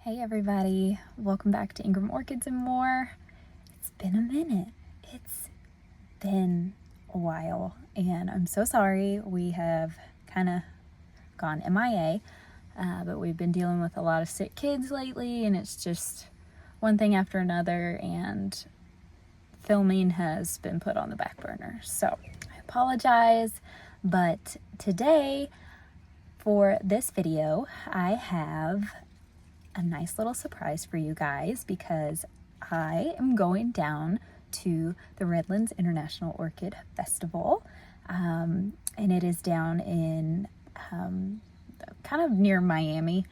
Hey everybody, welcome back to Ingram Orchids and More. It's been a minute. It's been a while and I'm so sorry we have kind of gone MIA, but we've been dealing with a lot of sick kids lately and it's just one thing after another and filming has been put on the back burner. So I apologize, but today for this video I have a nice little surprise for you guys because I am going down to the Redland International Orchid Festival, and it is down in kind of near Miami,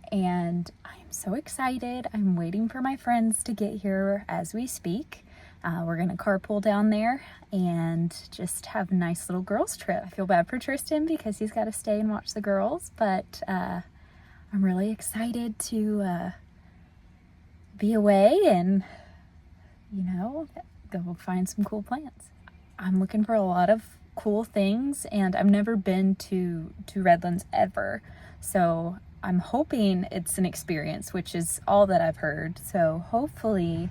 and I'm so excited. I'm waiting for my friends to get here as we speak. We're gonna carpool down there and just have a nice little girls trip. I feel bad for Tristan because he's got to stay and watch the girls, but I'm really excited to be away and, you know, go find some cool plants. I'm looking for a lot of cool things and I've never been to Redlands ever. So I'm hoping it's an experience, which is all that I've heard. So hopefully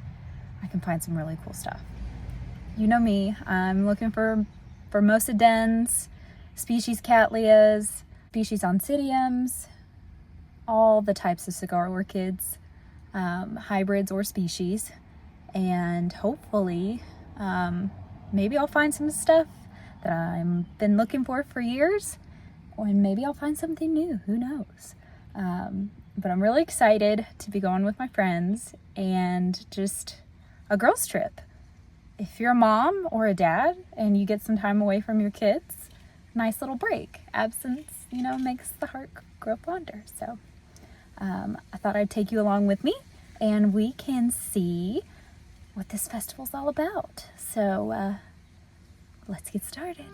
I can find some really cool stuff. You know me, I'm looking for Formosodens, species Cattleyas, species Oncidiums, all the types of cigar orchids, hybrids or species, and hopefully maybe I'll find some stuff that I've been looking for years, and maybe I'll find something new, who knows. But I'm really excited to be going with my friends and just a girls trip. If you're a mom or a dad and you get some time away from your kids, nice little break. Absence, you know, makes the heart grow fonder. So I thought I'd take you along with me and we can see what this festival's all about. So let's get started.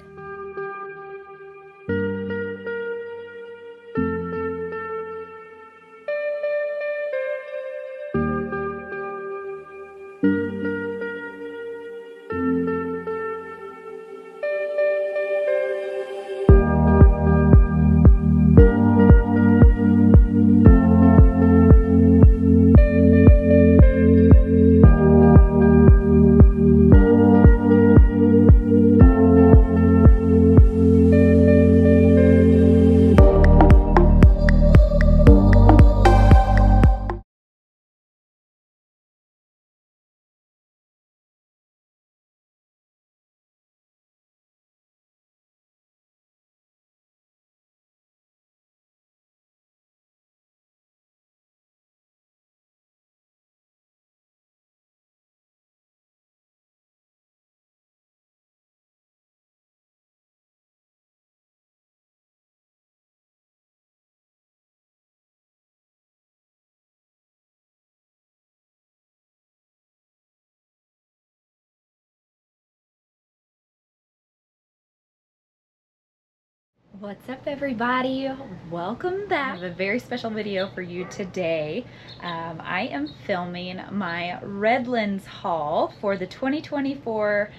What's up everybody? Welcome back. I have a very special video for you today. I am filming my Redlands haul for the 2024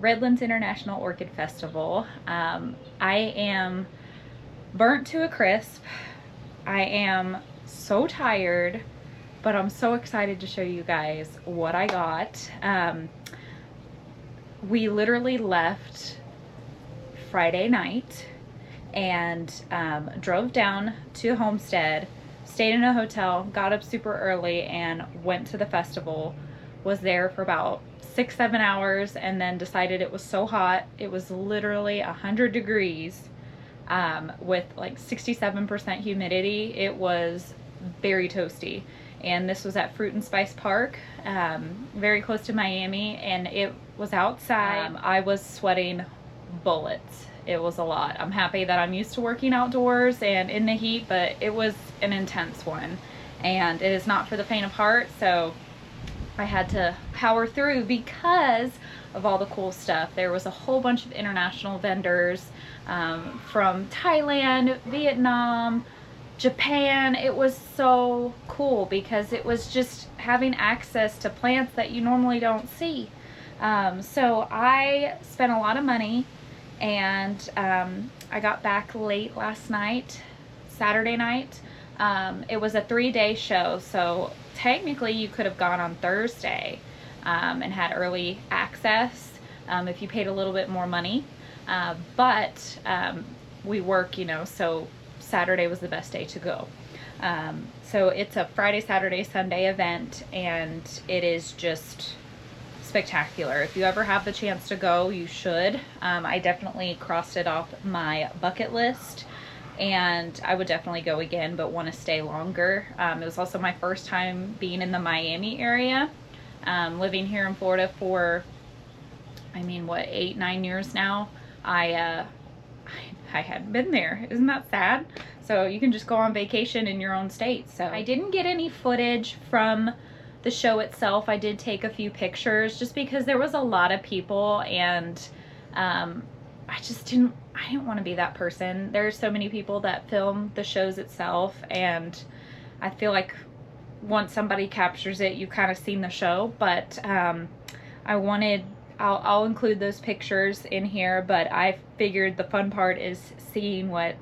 Redlands International Orchid Festival. I am burnt to a crisp. I am so tired, but I'm so excited to show you guys what I got. We literally left Friday night and drove down to Homestead, stayed in a hotel, got up super early and went to the festival. Was there for about 6-7 hours and then decided it was so hot. It was literally 100 degrees with like 67% humidity. It was very toasty, and this was at Fruit and Spice Park, very close to Miami, and it was outside. I was sweating bullets. It was a lot. I'm happy that I'm used to working outdoors and in the heat, but it was an intense one and it is not for the faint of heart. So I had to power through because of all the cool stuff. There was a whole bunch of international vendors from Thailand, Vietnam, Japan. It was so cool because it was just having access to plants that you normally don't see. So I spent a lot of money, and I got back late last night, Saturday night. It was a 3-day show, so technically you could have gone on Thursday and had early access if you paid a little bit more money. But we work, you know, so Saturday was the best day to go. So it's a Friday, Saturday, Sunday event, and it is just spectacular. If you ever have the chance to go, you should. I definitely crossed it off my bucket list, and I would definitely go again, but want to stay longer. It was also my first time being in the Miami area, living here in Florida for, I mean, what, 8-9 years now. I hadn't been there. Isn't that sad? So you can just go on vacation in your own state. So I didn't get any footage from the show itself. I did take a few pictures just because there was a lot of people, and I didn't want to be that person. There's so many people that film the shows itself, and I feel like once somebody captures it, you've kind of seen the show. But I'll include those pictures in here, but I figured the fun part is seeing what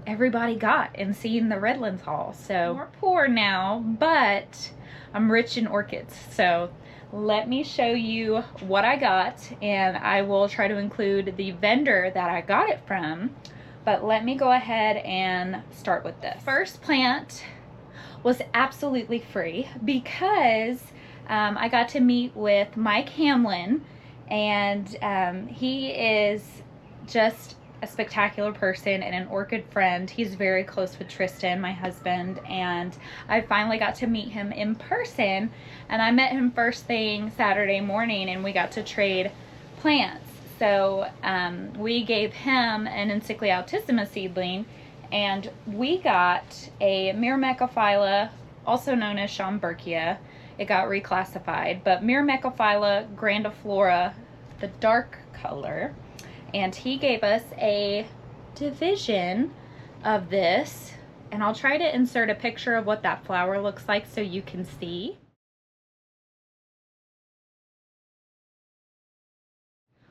everybody got and seeing the Redlands haul. So we're poor now, but I'm rich in orchids. So let me show you what I got, and I will try to include the vendor that I got it from. But let me go ahead and start with this. First plant was absolutely free because I got to meet with Mike Hamlin, and he is just a spectacular person and an orchid friend. He's very close with Tristan, my husband, and I finally got to meet him in person. And I met him first thing Saturday morning, and we got to trade plants. So we gave him an Encyclia altissima seedling, and we got a Myrmecophylla, also known as Schomburgia. It got reclassified, but Myrmecophylla grandiflora, the dark color. And he gave us a division of this, and I'll try to insert a picture of what that flower looks like so you can see.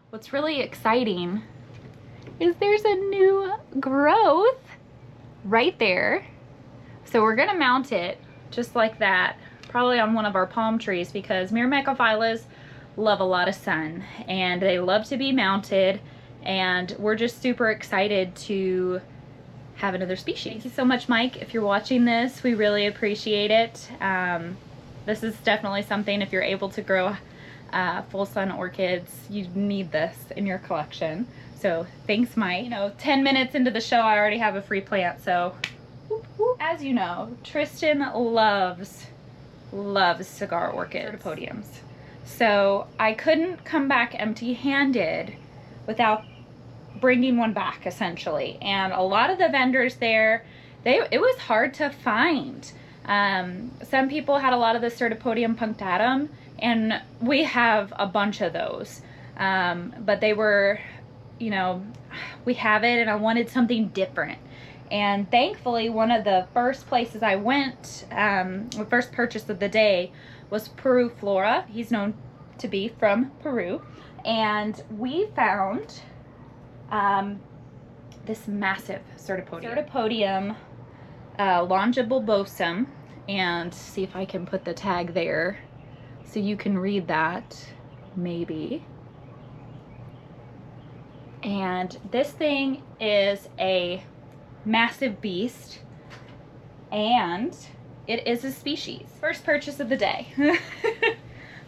What's really exciting is there's a new growth right there. So we're gonna mount it just like that, probably on one of our palm trees, because Myrmecophyllas love a lot of sun and they love to be mounted. And we're just super excited to have another species. Thank you so much, Mike. If you're watching this, we really appreciate it. This is definitely something, if you're able to grow full sun orchids, you need this in your collection. So thanks, Mike. You know, 10 minutes into the show, I already have a free plant. So whoop, whoop. As you know, Tristan loves cigar orchids, Certipodiums. So I couldn't come back empty-handed without bringing one back, essentially. And a lot of the vendors there, it was hard to find. Some people had a lot of the Certipodium punctatum, and we have a bunch of those. But they were, you know, we have it, and I wanted something different. And thankfully, one of the first places I went, the first purchase of the day, was Peru Flora. He's known to be from Peru. And we found this massive Certipodium longibulbosum, and see if I can put the tag there so you can read that, maybe. And this thing is a massive beast, and it is a species. First purchase of the day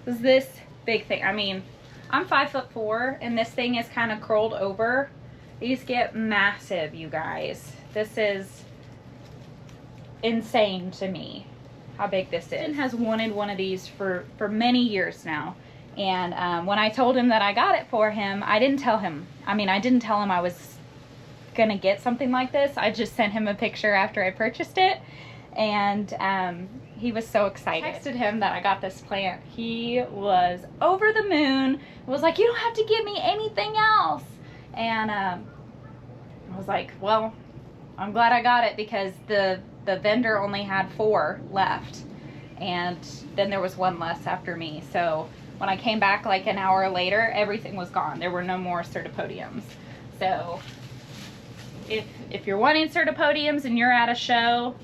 was this big thing. I mean, I'm 5'4", and this thing is kind of curled over. These get massive, you guys. This is insane to me how big this is. Tristan has wanted one of these for many years now. And when I told him that I got it for him, I didn't tell him. I didn't tell him I was gonna get something like this. I just sent him a picture after I purchased it. And he was so excited. I texted him that I got this plant. He was over the moon. Was like, you don't have to give me anything else. And I was like, well, I'm glad I got it, because the vendor only had 4 left, and then there was 1 less after me. So when I came back like an hour later, everything was gone. There were no more Certipodiums. So if you're wanting Certipodiums and you're at a show,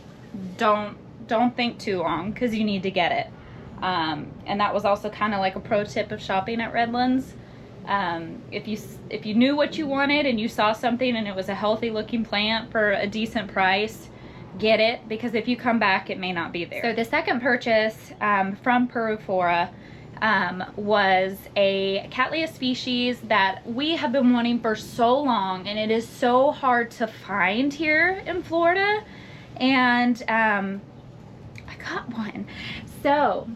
don't think too long because you need to get it. And that was also kind of like a pro tip of shopping at Redlands. If you knew what you wanted and you saw something and it was a healthy looking plant for a decent price, get it, because if you come back it may not be there. So the second purchase from Perufora was a Cattleya species that we have been wanting for so long, and it is so hard to find here in Florida, and I got one. So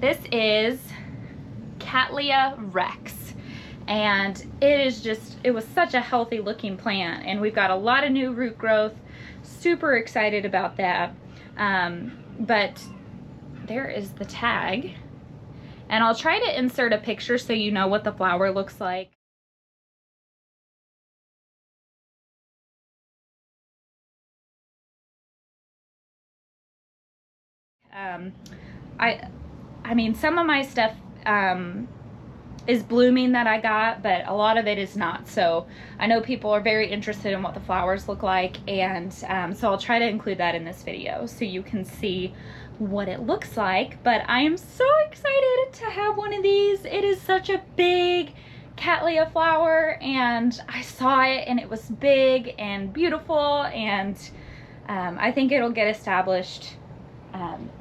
this is Cattleya Rex, and it was such a healthy looking plant, and we've got a lot of new root growth. Super excited about that. But there is the tag, and I'll try to insert a picture so you know what the flower looks like. I mean, some of my stuff is blooming that I got, but a lot of it is not. So I know people are very interested in what the flowers look like, and so I'll try to include that in this video so you can see what it looks like. But I am so excited to have one of these. It is such a big Cattleya flower, and I saw it and it was big and beautiful, and I think it'll get established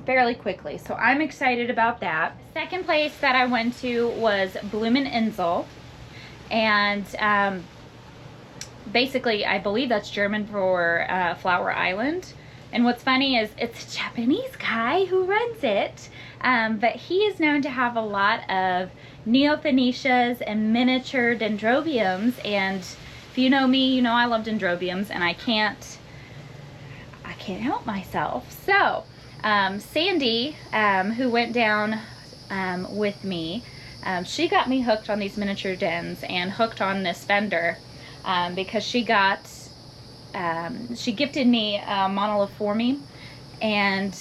fairly quickly. So I'm excited about that. Second place that I went to was Bloomin' Insel, and basically I believe that's German for Flower Island. And what's funny is it's a Japanese guy who runs it, but he is known to have a lot of neopheniceas and miniature dendrobiums, and if you know me, you know I love dendrobiums, and I can't help myself. So Sandy, who went down with me, she got me hooked on these miniature dens and hooked on this fender because she gifted me a moniliforme, and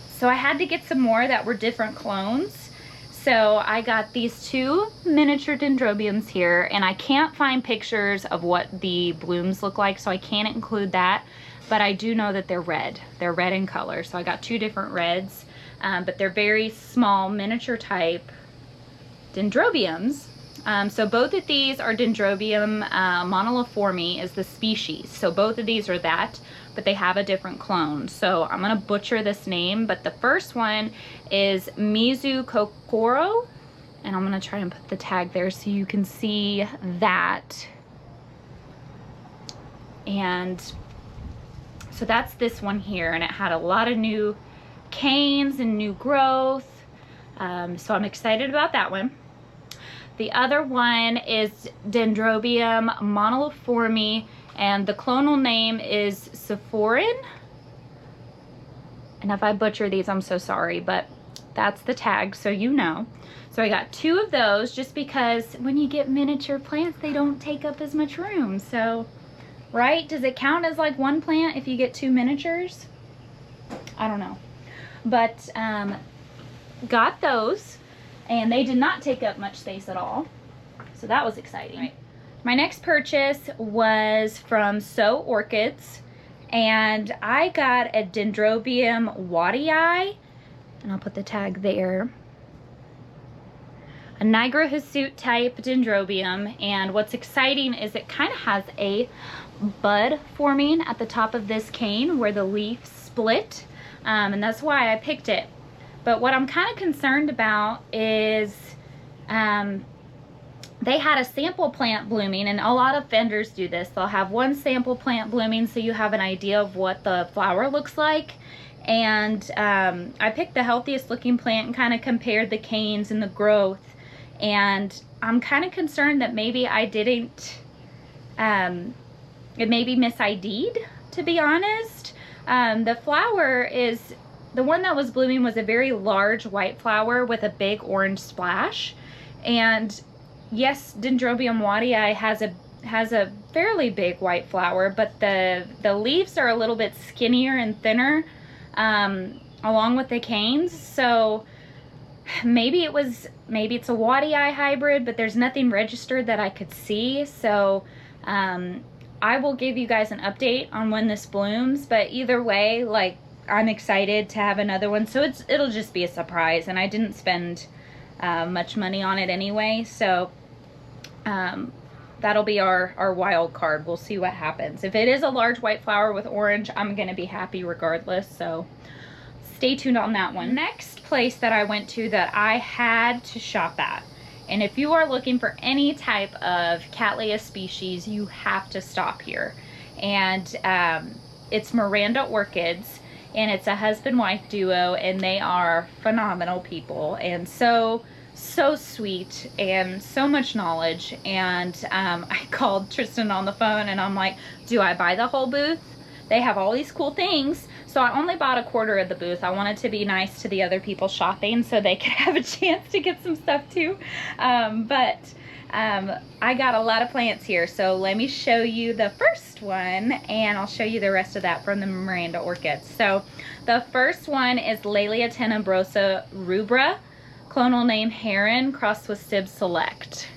so I had to get some more that were different clones. So I got these two miniature dendrobiums here, and I can't find pictures of what the blooms look like, so I can't include that. But I do know that they're red. They're red in color. So I got two different reds, but they're very small miniature type dendrobiums. So both of these are Dendrobium moniliforme is the species. So both of these are that, but they have a different clone. So I'm gonna butcher this name, but the first one is Mizu Kokoro, and I'm gonna try and put the tag there so you can see that. And so that's this one here, and it had a lot of new canes and new growth. So I'm excited about that one. The other one is Dendrobium moniliforme, and the clonal name is Sephorin. And if I butcher these, I'm so sorry, but that's the tag, so you know. So I got two of those just because when you get miniature plants, they don't take up as much room. So, right? Does it count as like one plant if you get two miniatures? I don't know. But got those, and they did not take up much space at all. So that was exciting. Right. My next purchase was from So Orchids, and I got a Dendrobium wadii, and I'll put the tag there. A Nigra hirsute type dendrobium, and what's exciting is it kind of has a bud forming at the top of this cane where the leaf split, and that's why I picked it. But what I'm kind of concerned about is they had a sample plant blooming, and a lot of vendors do this. They'll have one sample plant blooming so you have an idea of what the flower looks like. And I picked the healthiest looking plant and kind of compared the canes and the growth. And I'm kind of concerned that maybe I didn't, it may be mis-ID'd, to be honest. The flower is, the one that was blooming was a very large white flower with a big orange splash. And yes, Dendrobium wadii has a fairly big white flower, but the leaves are a little bit skinnier and thinner along with the canes. So maybe it's a wadii hybrid, but there's nothing registered that I could see. So I will give you guys an update on when this blooms, but either way, like, I'm excited to have another one. So it'll just be a surprise, and I didn't spend much money on it anyway. So that'll be our wild card. We'll see what happens. If it is a large white flower with orange, I'm gonna be happy regardless. So stay tuned on that one. Next place that I went to that I had to shop at, and if you are looking for any type of Cattleya species, you have to stop here. And it's Miranda Orchids, and it's a husband-wife duo, and they are phenomenal people, and so sweet, and so much knowledge. And I called Tristan on the phone, and I'm like, do I buy the whole booth? They have all these cool things. So I only bought a quarter of the booth. I wanted to be nice to the other people shopping so they could have a chance to get some stuff too. I got a lot of plants here. So let me show you the first one, and I'll show you the rest of that from the Miranda Orchids. So the first one is Laelia tenebrosa rubra, clonal name Heron, crossed with Sib Select.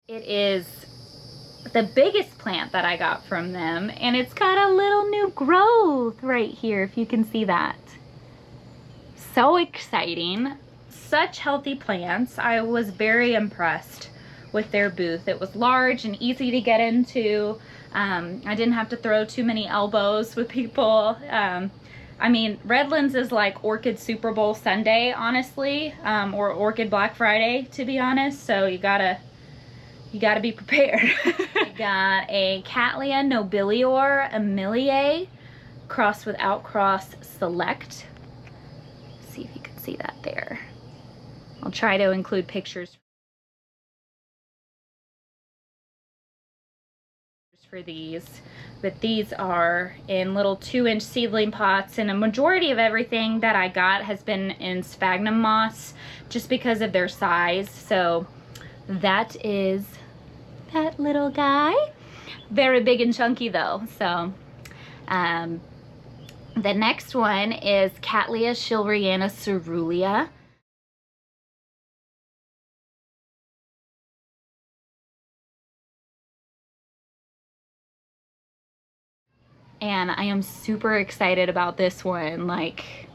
It is the biggest plant that I got from them, and it's got a little new growth right here, if you can see that. So exciting. Such healthy plants. I was very impressed with their booth. It was large and easy to get into. I didn't have to throw too many elbows with people. I mean, Redlands is like Orchid Super Bowl Sunday, honestly, or Orchid Black Friday, to be honest. So you gotta be prepared. I got a Cattleya nobilior Emilie crossed with Outcross Select. Let's see if you can see that there. I'll try to include pictures for these, but these are in little 2-inch seedling pots, and a majority of everything that I got has been in sphagnum moss just because of their size. So that is that little guy. Very big and chunky though. So the next one is Cattleya schilleriana cerulean. And I am super excited about this one. Like,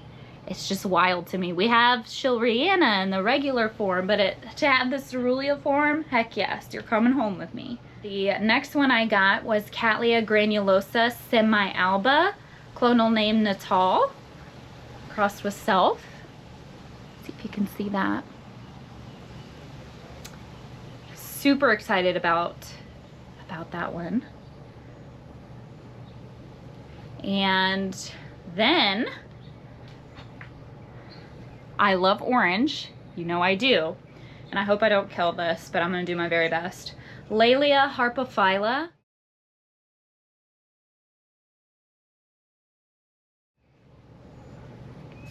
it's just wild to me. We have schilleriana in the regular form, but to have the cerulean form, heck yes, you're coming home with me. The next one I got was Cattleya granulosa semi-alba, clonal name Natal, crossed with Self. See if you can see that. Super excited about that one. And then I love orange, you know I do, and I hope I don't kill this, but I'm gonna do my very best. Laelia harpophylla.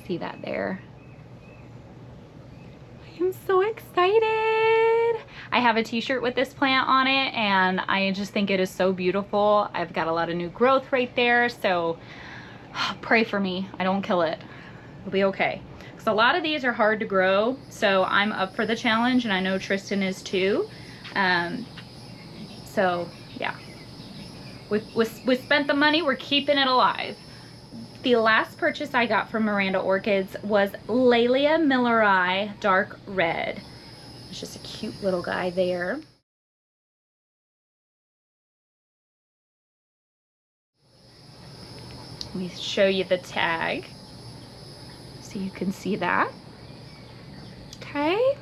See that there? I am so excited. I have a t-shirt with this plant on it, and I just think it is so beautiful. I've got a lot of new growth right there, so pray for me I don't kill it. It'll be okay. Because a lot of these are hard to grow, so I'm up for the challenge, and I know Tristan is too. So yeah, we spent the money, we're keeping it alive. The last purchase I got from Miranda Orchids was Laelia milleri dark red. It's just a cute little guy there. Let me show you the tag so you can see that. Okay.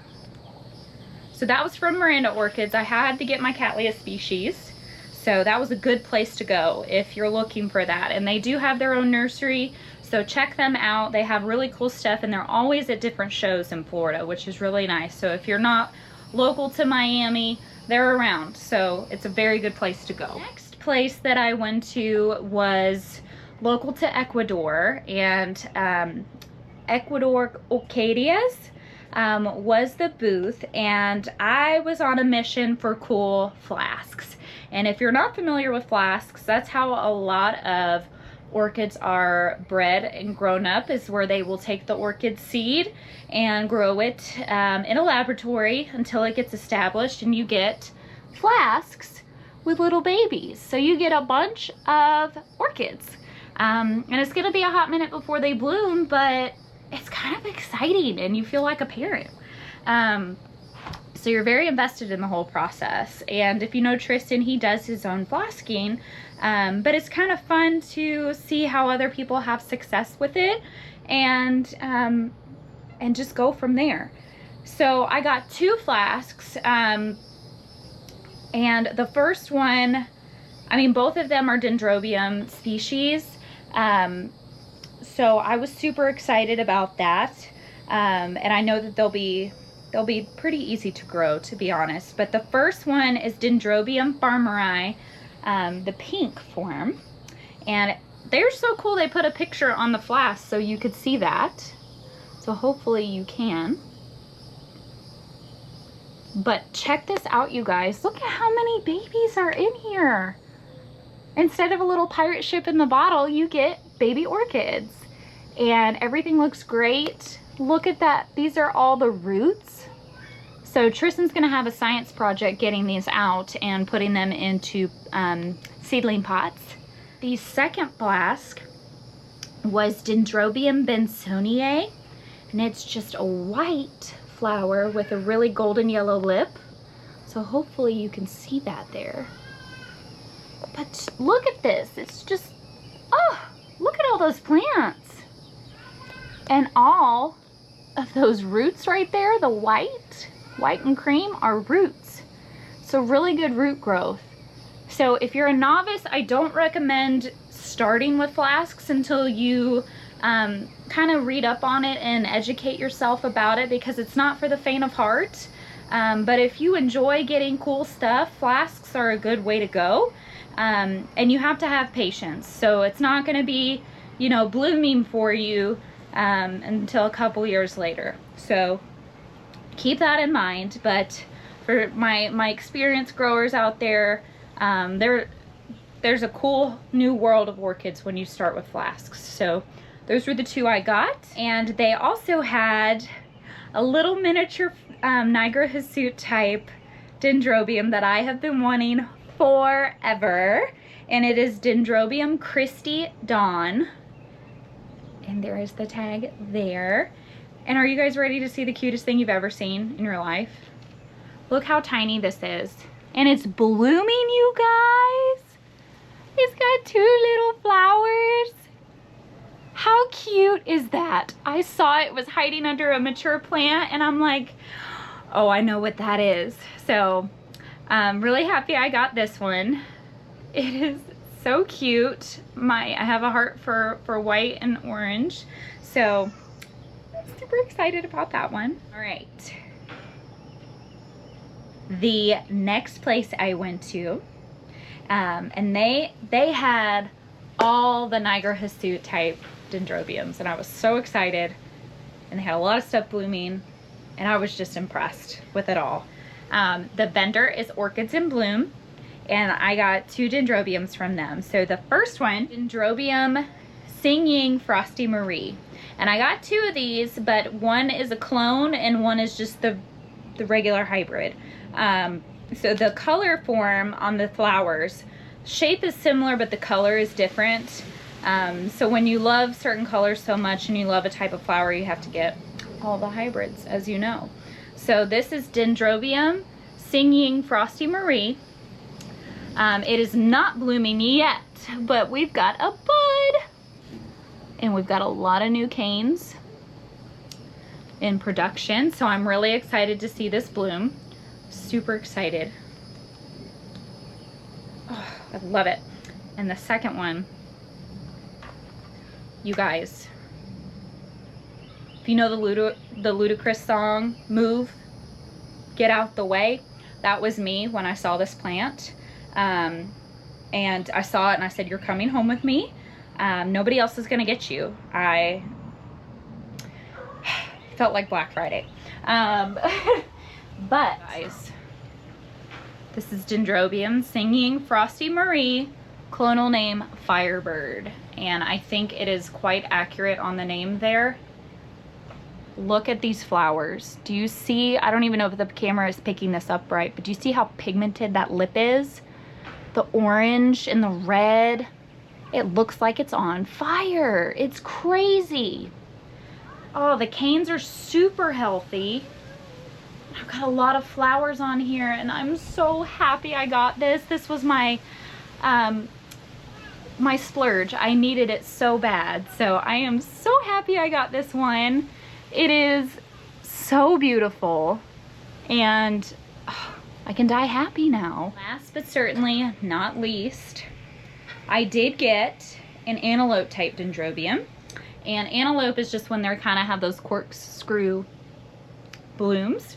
So that was from Miranda Orchids. I had to get my Cattleya species. So that was a good place to go if you're looking for that. And they do have their own nursery, so check them out. They have really cool stuff, and they're always at different shows in Florida, which is really nice. So if you're not local to Miami, they're around. So it's a very good place to go. Next place that I went to was local to Ecuador, and Ecuador Orchids was the booth, and I was on a mission for cool flasks. And if you're not familiar with flasks, that's how a lot of orchids are bred and grown up is where they will take the orchid seed and grow it in a laboratory until it gets established, and you get flasks with little babies. So you get a bunch of orchids. And it's gonna be a hot minute before they bloom, but it's kind of exciting and you feel like a parent. So you're very invested in the whole process. And if you know Tristan, he does his own flasking, but it's kind of fun to see how other people have success with it, and just go from there. So I got 2 flasks, and the first one, I mean, both of them are Dendrobium species. So I was super excited about that. And I know that they'll be pretty easy to grow, to be honest. But the first one is Dendrobium farmeri, the pink form. And they're so cool, they put a picture on the flask so you could see that. So hopefully you can. But check this out, you guys. Look at how many babies are in here. Instead of a little pirate ship in the bottle, you get baby orchids. And everything looks great. Look at that. These are all the roots. So Tristan's gonna have a science project getting these out and putting them into seedling pots. The second flask was Dendrobium bensoniae, and it's just a white flower with a really golden yellow lip. So hopefully you can see that there. But look at this, it's just, oh, look at all those plants. And all of those roots right there, the white and cream, are roots. So really good root growth. So if you're a novice, I don't recommend starting with flasks until you kind of read up on it and educate yourself about it, because it's not for the faint of heart. But if you enjoy getting cool stuff, flasks are a good way to go. And you have to have patience. So it's not going to be, you know, blooming for you until a couple years later. So keep that in mind. But for my experienced growers out there, there's a cool new world of orchids when you start with flasks. So those were the 2 I got. And they also had a little miniature Niagara Hirsute type Dendrobium that I have been wanting forever, and it is Dendrobium Christi Dawn, and there is the tag there. And are you guys ready to see the cutest thing you've ever seen in your life? Look how tiny this is, and it's blooming, you guys. It's got 2 little flowers. How cute is that? I saw it was hiding under a mature plant, and I'm like, oh, I know what that is. So I'm really happy I got this one. It is so cute. I have a heart for white and orange. So I'm super excited about that one. All right. The next place I went to, and they had all the Niagara Hirsute type Dendrobiums, and I was so excited, and they had a lot of stuff blooming, and I was just impressed with it all. The vendor is Orchids in Bloom, and I got 2 Dendrobiums from them. So the first one, Dendrobium Singing Frosty Marie, and I got 2 of these, but one is a clone and one is just the regular hybrid. So the color form on the flowers, shape is similar, but the color is different. So when you love certain colors so much and you love a type of flower, you have to get all the hybrids, as you know. So this is Dendrobium Singing Frosty Marie. It is not blooming yet, but we've got a bud, and we've got a lot of new canes in production. So I'm really excited to see this bloom. Super excited. Oh, I love it. And the second one, you guys, if you know the Ludacris song, Move, Get Out the Way, that was me when I saw this plant. And I saw it and I said, you're coming home with me. Nobody else is gonna get you. I felt like Black Friday. But guys, this is Dendrobium Singing Frosty Marie, clonal name Firebird. and I think it is quite accurate on the name there. Look at these flowers. Do you see? I don't even know if the camera is picking this up right, but do you see how pigmented that lip is? The orange and the red. It looks like it's on fire. It's crazy. Oh, the canes are super healthy. I've got a lot of flowers on here, and I'm so happy I got this. This was my my splurge. I needed it so bad. So I am so happy I got this one. It is so beautiful, and oh, I can die happy now. Last but certainly not least, I did get an antelope type dendrobium. And antelope is just when they're kind of have those corkscrew blooms.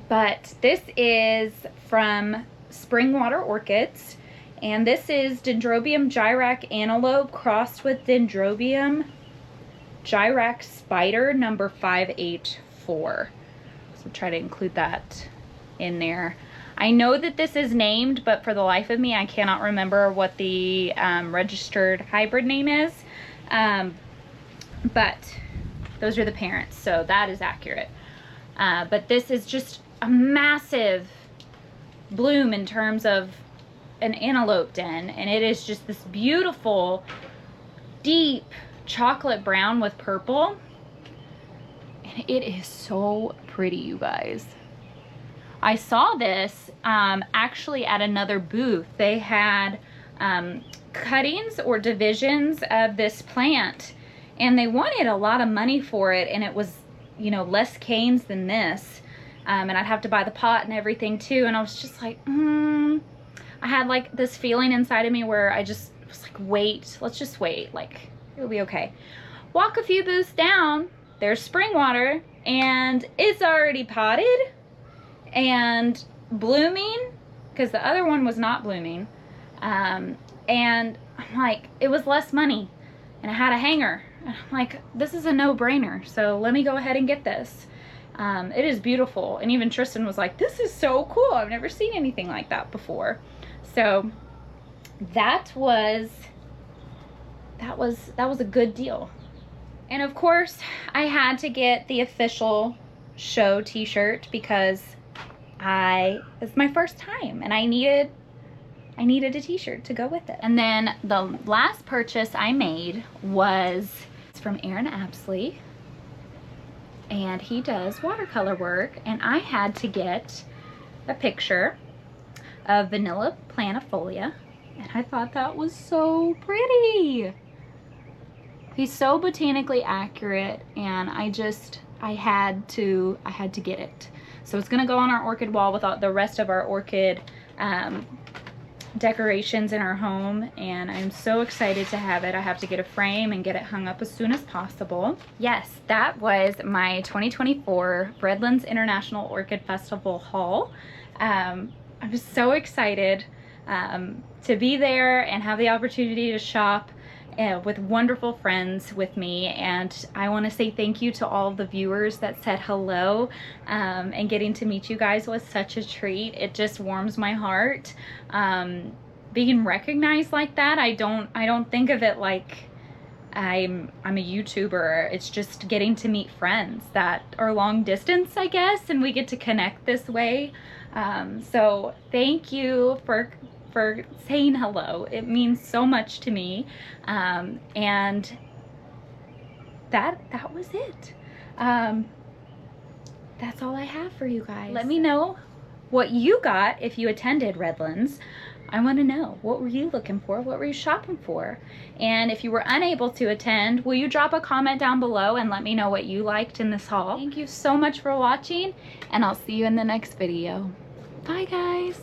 But this is from Springwater Orchids, and this is Dendrobium gyrac antelope crossed with Dendrobium gyrac spider number 584. So try to include that in there. I know that this is named, but for the life of me, I cannot remember what the registered hybrid name is. But those are the parents, so that is accurate. But this is just a massive bloom in terms of an antelope den, and it is just this beautiful, deep chocolate brown with purple. And it is so pretty, you guys. I saw this actually at another booth. They had cuttings or divisions of this plant, and they wanted a lot of money for it, and it was, you know, less canes than this. And I'd have to buy the pot and everything too, and I was just like, I had like this feeling inside of me where I just was like, wait, let's just wait, like it'll be okay. Walk a few booths down, there's Springwater, and it's already potted and blooming, because the other one was not blooming. And I'm like, it was less money, and I had a hanger, and I'm like, this is a no-brainer, so let me go ahead and get this. It is beautiful, and even Tristan was like, this is so cool, I've never seen anything like that before. So that was a good deal. And of course I had to get the official show t-shirt because it's my first time, and I needed a t-shirt to go with it. And then the last purchase I made was from Aaron Apsley, and he does watercolor work, and I had to get a picture of Vanilla planifolia, and I thought that was so pretty. He's so botanically accurate, and I had to get it. So it's gonna go on our orchid wall with all the rest of our orchid decorations in our home, and I'm so excited to have it. I have to get a frame and get it hung up as soon as possible. Yes, that was my 2024 Redland International Orchid Festival haul. I was so excited to be there and have the opportunity to shop with wonderful friends with me, and I want to say thank you to all of the viewers that said hello, and getting to meet you guys was such a treat. It just warms my heart. Being recognized like that, I don't think of it like I'm a YouTuber. It's just getting to meet friends that are long distance, I guess, and we get to connect this way. So thank you for saying hello. It means so much to me. And that was it. That's all I have for you guys. Let me know what you got if you attended Redlands. I want to know, what were you looking for? What were you shopping for? And if you were unable to attend, will you drop a comment down below and let me know what you liked in this haul? Thank you so much for watching, and I'll see you in the next video. Bye guys.